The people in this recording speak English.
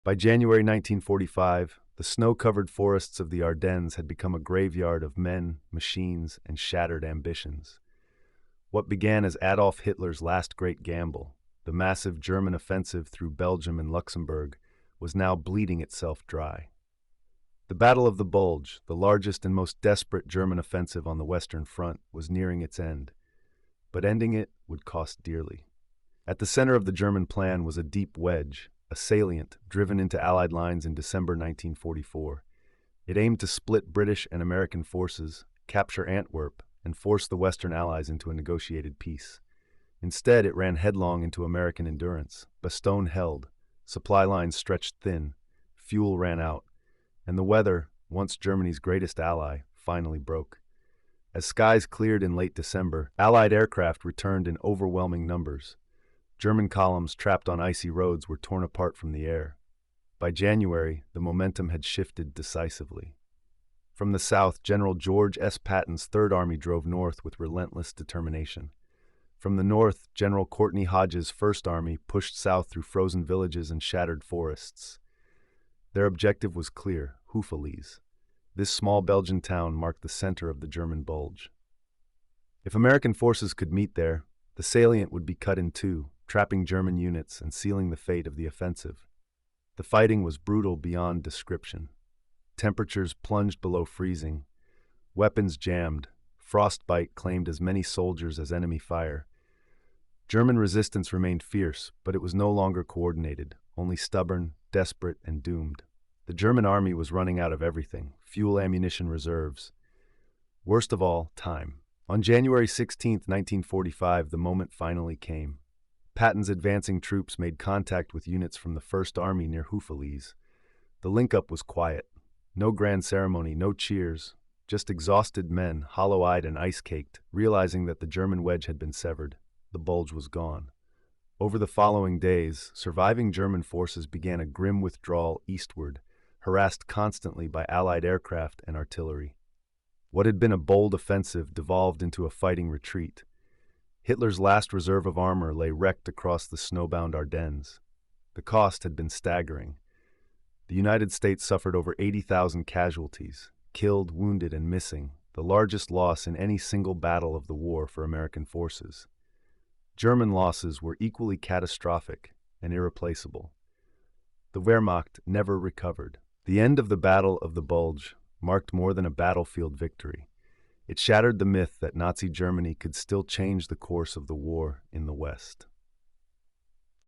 By January 1945, the snow-covered forests of the Ardennes had become a graveyard of men, machines, and shattered ambitions. What began as Adolf Hitler's last great gamble, the massive German offensive through Belgium and Luxembourg, was now bleeding itself dry. The Battle of the Bulge, the largest and most desperate German offensive on the Western Front, was nearing its end, but ending it would cost dearly. At the center of the German plan was a deep wedge, a salient driven into Allied lines in December 1944. It aimed to split British and American forces, capture Antwerp, and force the Western Allies into a negotiated peace. Instead, it ran headlong into American endurance. Bastogne held, supply lines stretched thin, fuel ran out, and the weather, once Germany's greatest ally, finally broke. As skies cleared in late December, Allied aircraft returned in overwhelming numbers. German columns trapped on icy roads were torn apart from the air. By January, the momentum had shifted decisively. From the south, General George S. Patton's Third Army drove north with relentless determination. From the north, General Courtney Hodges' First Army pushed south through frozen villages and shattered forests. Their objective was clear: Houffalize. This small Belgian town marked the center of the German Bulge. If American forces could meet there, the salient would be cut in two, trapping German units and sealing the fate of the offensive. The fighting was brutal beyond description. Temperatures plunged below freezing, weapons jammed, frostbite claimed as many soldiers as enemy fire. German resistance remained fierce, but it was no longer coordinated, only stubborn, desperate, and doomed. The German army was running out of everything: fuel, ammunition, reserves. Worst of all, time. On January 16, 1945, the moment finally came. Patton's advancing troops made contact with units from the First Army near Houffalize. The link-up was quiet. No grand ceremony, no cheers, just exhausted men, hollow-eyed and ice-caked, realizing that the German wedge had been severed. The Bulge was gone. Over the following days, surviving German forces began a grim withdrawal eastward, harassed constantly by Allied aircraft and artillery. What had been a bold offensive devolved into a fighting retreat. Hitler's last reserve of armor lay wrecked across the snowbound Ardennes. The cost had been staggering. The United States suffered over 80,000 casualties, killed, wounded, and missing, the largest loss in any single battle of the war for American forces. German losses were equally catastrophic and irreplaceable. The Wehrmacht never recovered. The end of the Battle of the Bulge marked more than a battlefield victory. It shattered the myth that Nazi Germany could still change the course of the war in the West.